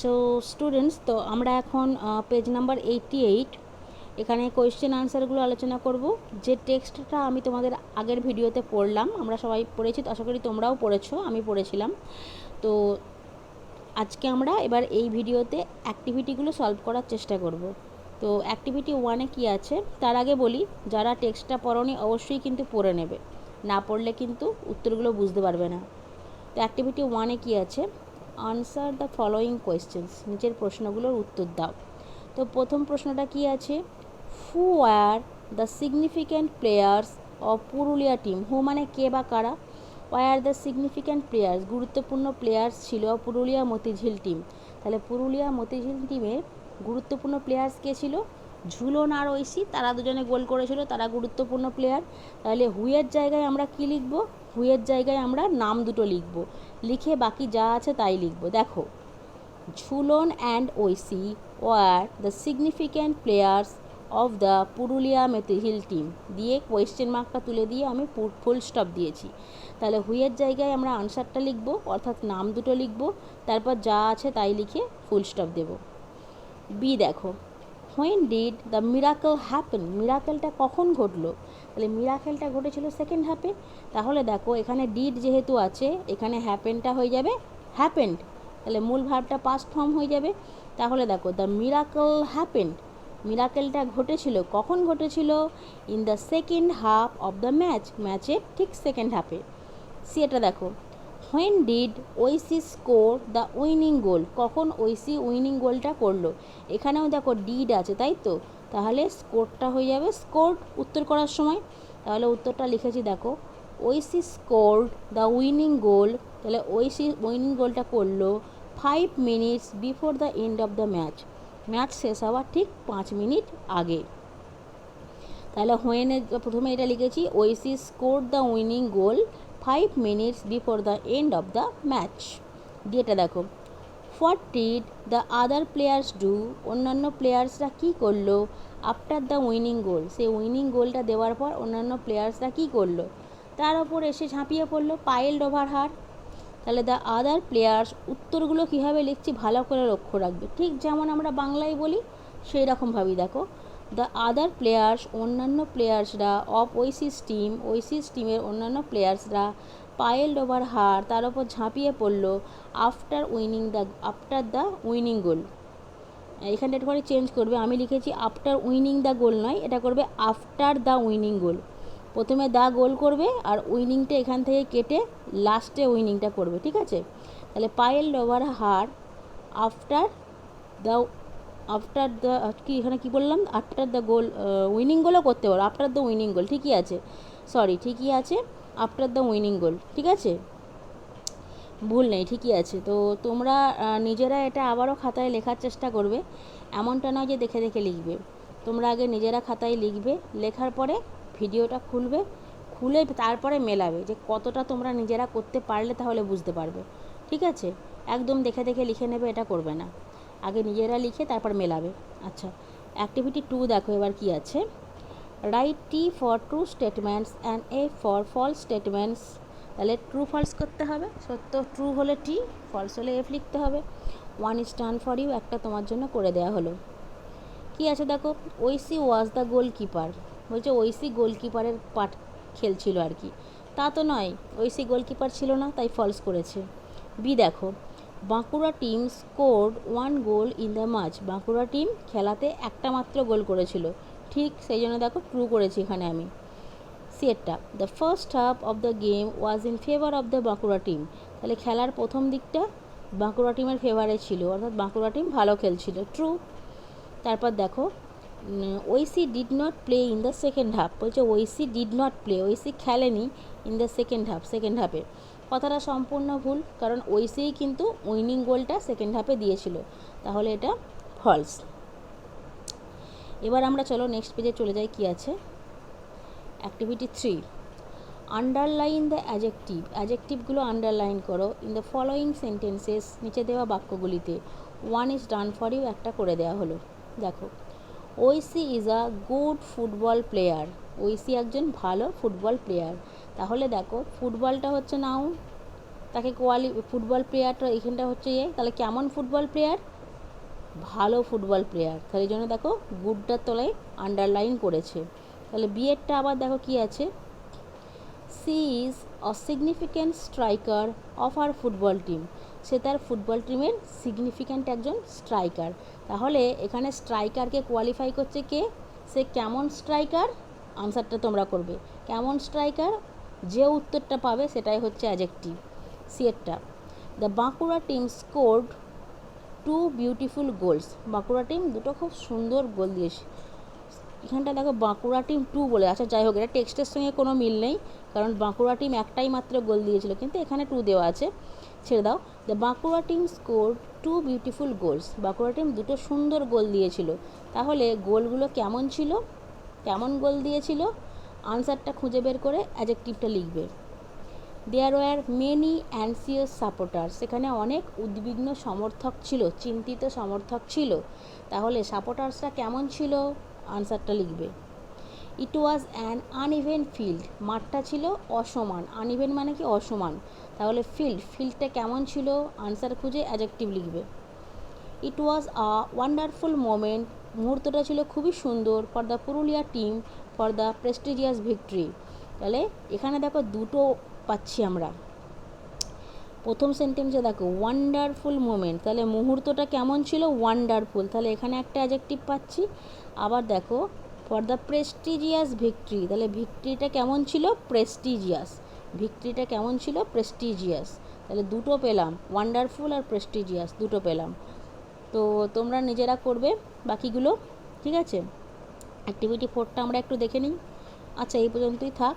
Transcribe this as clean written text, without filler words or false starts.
So students, তো আমরা এখন পেজ নাম্বার 88 এখানে কোয়েশ্চেন আনসারগুলো আলোচনা করব। যে টেক্সটটা আমি তোমাদের আগের ভিডিওতে পড়লাম, আমরা সবাই পড়েছি, তো আশা করি তোমরাও পড়েছো, আমি পড়েছিলাম। তো আজকে আমরা এবার এই ভিডিওতে অ্যাক্টিভিটিগুলো সলভ করার চেষ্টা করব। তো অ্যাক্টিভিটি 1-এ কী আছে তার আগে বলি, যারা টেক্সটটা পড়োনি অবশ্যই কিন্তু পড়ে নেবে, না পড়লে কিন্তু উত্তরগুলো বুঝতে পারবে না। তো অ্যাক্টিভিটি 1-এ কী আছে, আনসার দ্য ফলোয়িং কোয়েশ্চেন্স, নিচের প্রশ্নগুলোর উত্তর দাও। তো প্রথম প্রশ্নটা কী আছে, who are the significant players of Purulia team. Who মানে কে বা কারা, আর দ্য সিগনিফিক্যান্ট প্লেয়ার্স গুরুত্বপূর্ণ প্লেয়ার্স ছিল পুরুলিয়া মতিঝিল টিম। তাহলে পুরুলিয়া মতিঝিল টিমের গুরুত্বপূর্ণ প্লেয়ার্স কে ছিল, ঝুলন আর ঐশী, তারা দুজনে গোল করেছিল, তারা গুরুত্বপূর্ণ প্লেয়ার। তাহলে হুয়ের জায়গায় আমরা কি লিখব, হুয়ের জায়গায় আমরা নাম দুটো লিখব, লিখে বাকি যা আছে তাই লিখব। দেখো, Jhulan and Aishi were the significant players of the Purulia Motijheel team দিয়ে কোয়েশ্চেন মার্কটা তুলে দিয়ে আমি ফুল স্টপ দিয়েছি। তাহলে হুইয়ের জায়গায় আমরা আনসারটা লিখব, অর্থাৎ নাম দুটো লিখব, তারপর যা আছে তাই লিখে ফুল স্টপ দেব। বি দেখো, when did the miracle happen, মিরাকেলটা কখন ঘটলো, তাহলে মিরাকেলটা ঘটেছিল সেকেন্ড হাফে। তাহলে দেখো এখানে ডিড যেহেতু আছে, এখানে হ্যাপেনটা হয়ে যাবে হ্যাপেন্ড, তাহলে মূল ভার্বটা পাস্ট ফর্ম হয়ে যাবে। তাহলে দেখো দ্য মিরাকেল হ্যাপেন্ড, মিরাকেলটা ঘটেছিল কখন ঘটেছিল, in the second half of the match, ম্যাচের ঠিক সেকেন্ড হাফে। সি এটা দেখো, when did Oishi score the winning goal, কখন ঐশী উইনিং গোলটা করলো, এখানেও দেখো ডিড আছে তাই তো, তাহলে স্কোরটা হয়ে যাবে স্কোর উত্তর করার সময়। তাহলে উত্তরটা লিখেছি দেখো, ঐশী স্কোরড দ্য উইনিং গোল, তাহলে ঐশী উইনিং গোলটা করলো 5 minutes before the end of the match, match শেষ হওয়ার ঠিক 5 মিনিট আগে। তাহলে হোয়েনে প্রথমে এটা লিখেছি, Oishi score the winning goal 5 minutes before the end of the match. দিয়েটা দেখো, what did the other players do, অন্যান্য প্লেয়ার্সরা কী করলো, আফটার দ্য উইনিং গোল, সেই উইনিং গোলটা দেওয়ার পর অন্যান্য প্লেয়ার্সরা কী করলো, তার ওপর এসে ঝাঁপিয়ে পড়লো, পাইলড ওভার হার। তাহলে দ্য আদার প্লেয়ার্স, উত্তরগুলো কীভাবে লিখছি ভালো করে লক্ষ্য রাখবে, ঠিক যেমন আমরা বাংলায় বলি সেই রকমভাবেই দেখো, দ্য আদার প্লেয়ার্স, অন্যান্য প্লেয়ার্সরা, অফ ঐশীস টিম, ঐশীস টিমের অন্যান্য প্লেয়ার্সরা, পাইলড ওভার হার, তার ওপর ঝাঁপিয়ে পড়লো, আফটার দ্য উইনিং গোল। এখানটা একটু করে চেঞ্জ করবে, আমি লিখেছি আফটার উইনিং দ্য গোল নয়, এটা করবে আফটার দ্য উইনিং গোল। প্রথমে দা গোল করবে আর উইনিংটা এখান থেকে কেটে লাস্টে উইনিংটা করবে, ঠিক আছে। তাহলে পাইলড ওভার হার আফটার দ্য কি এখানে কী বললাম, আফটার দ্য গোল, উইনিং গোলও করতে পারো, আফটার দ্য উইনিং গোল ঠিকই আছে, সরি ঠিকই আছে, আফটার দ্য উইনিং গোল ঠিক আছে, ভুল নেই, ঠিকই আছে। তো তোমরা নিজেরা এটা আবারও খাতায় লেখার চেষ্টা করবে, এমনটা নয় যে দেখে দেখে লিখবে, তোমরা আগে নিজেরা খাতায় লিখবে, লেখার পরে ভিডিওটা খুলবে, খুলে তারপরে মেলাবে যে কতটা তোমরা নিজেরা করতে পারলে, তাহলে বুঝতে পারবে, ঠিক আছে। একদম দেখে দেখে লিখে নেবে, এটা করবে না, আগে নিজেরা লিখে তারপর মেলাবে। আচ্ছা, অ্যাক্টিভিটি 2 দেখো এবার কি আছে, write T for true statements and A for false statements. তাহলে ট্রু ফলস করতে হবে, সত্য ট্রু হলে টি, ফলস হলে এফ লিখতে হবে। 1 ইজ ডান ফর ইউ, একটা তোমার জন্য করে দেওয়া হলো। কি আছে দেখো, ঐশী ওয়াজ দ্য গোলকিপার, বলছে ঐশী গোলকিপারের পার্ট খেলছিল আর কি, তা তো নয়, ঐশী গোলকিপার ছিল না, তাই ফলস করেছে। বি দেখো, Bankura team scored 1 goal in the match, Bankura team খেলাতে একটা মাত্র গোল করেছিল, ঠিক সেই জন্য দেখো ট্রু করেছি এখানে আমি। সিয়েরটা, the first half of the game was in favour of the Bankura team, তাহলে খেলার প্রথম দিকটা বাঁকুড়া টিমের ফেভারে ছিল, অর্থাৎ বাঁকুড়া টিম ভালো খেলছিল, ট্রু। তারপর দেখো, Oishi did not play in the second half, বলছে Oishi did not play, Oishi খেলেনি in the second half, second হাফে, কথাটা সম্পূর্ণ ভুল, কারণ ঐশীই কিন্তু উইনিং গোলটা সেকেন্ড হাফে দিয়েছিল, তাহলে এটা ফলস। এবার আমরা চলো নেক্সট পেজে চলে যাই, কি আছে, অ্যাক্টিভিটি 3, আন্ডারলাইন দ্য অ্যাজেক্টিভ, অ্যাজেক্টিভগুলো আন্ডারলাইন করো ইন দ্য ফলোয়িং সেন্টেন্সেস, নিচে দেওয়া বাক্যগুলিতে। 1 ইজ ডান ফর ইউ, একটা করে দেওয়া হলো। দেখো, Oishi is a good football player, Oishi একজন ভালো ফুটবল প্লেয়ার, তাহলে দেখো ফুটবলটা হচ্ছে নাউন, তাকে ফুটবল প্লেয়ারটা এখানটা হচ্ছে তাহলে কেমন ফুটবল প্লেয়ার, ভালো ফুটবল প্লেয়ার, তাহলে এই জন্য দেখো গুডটার তলায় আন্ডারলাইন করেছে। তাহলে বিয়েরটা আবার দেখো কি আছে, she is a significant striker of our football team, সে তার ফুটবল টিমের সিগনিফিক্যান্ট একজন স্ট্রাইকার। তাহলে এখানে স্ট্রাইকারকে কোয়ালিফাই করছে কে, সে কেমন স্ট্রাইকার, আনসারটা তোমরা করবে কেমন স্ট্রাইকার, যে উত্তরটা পাবে সেটাই হচ্ছে অ্যাডজেক্টিভ সিয়েরটা। The Bankura team scored 2 beautiful goals, Bankura team দুটো খুব সুন্দর গোল দিয়েছে। এখানটা দেখো বাঁকুড়া টিম 2 বলে, আচ্ছা যাই হোক এটা টেক্সটের সঙ্গে কোনো মিল নেই, কারণ বাঁকুড়া টিম একটাই মাত্র গোল দিয়েছিল, কিন্তু এখানে 2 দেওয়া আছে, ছেড়ে দাও। The Bankura team score 2 beautiful goals, Bankura team দুটো সুন্দর গোল দিয়েছিল। তাহলে গোলগুলো কেমন ছিল, কেমন গোল দিয়েছিল, আনসারটা খুঁজে বের করে অ্যাডজেক্টিভটা লিখবে। দেয়ার ওয়ার মেনি অ্যানসিয়াস সাপোর্টার, সেখানে অনেক উদ্বিগ্ন সমর্থক ছিল, চিন্তিত সমর্থক ছিল। তাহলে সাপোর্টার্সরা কেমন ছিল, আনসারটা লিখবে। ইট ওয়াজ অ্যান আনইভেন ফিল্ড, মাঠটা ছিল অসমান, আনইভেন মানে কি অসমান, তাহলে ফিল্ডটা কেমন ছিল, আনসার খুঁজে অ্যাডজেক্টিভ লিখবে। ইট ওয়াজ আ ওয়ান্ডারফুল মোমেন্ট, মুহূর্তটা ছিল খুবই সুন্দর, for the Purulia team for the prestigious victory. তাহলে এখানে দেখো দুটো পাচ্ছি আমরা। প্রথম সেন্টেন্সে দেখো ওয়ান্ডারফুল মোমেন্ট, তাহলে মুহূর্তটা কেমন ছিল, ওয়ান্ডারফুল, তাহলে এখানে একটা অ্যাডজেক্টিভ পাচ্ছি। আবার দেখো ফর দ্য প্রেস্টিজিয়াস ভিক্টরি, তাহলে ভিক্টরিটা কেমন ছিল, প্রেস্টিজিয়াস, ভিক্টরিটা কেমন ছিল, প্রেস্টিজিয়াস, তাহলে দুটো পেলাম, ওয়ান্ডারফুল আর প্রেস্টিজিয়াস দুটো পেলাম। তো তোমরা নিজেরা করবে বাকিগুলো, ঠিক আছে। অ্যাক্টিভিটি 4টা আমরা একটু দেখে নিই। আচ্ছা এই পর্যন্তই থাক।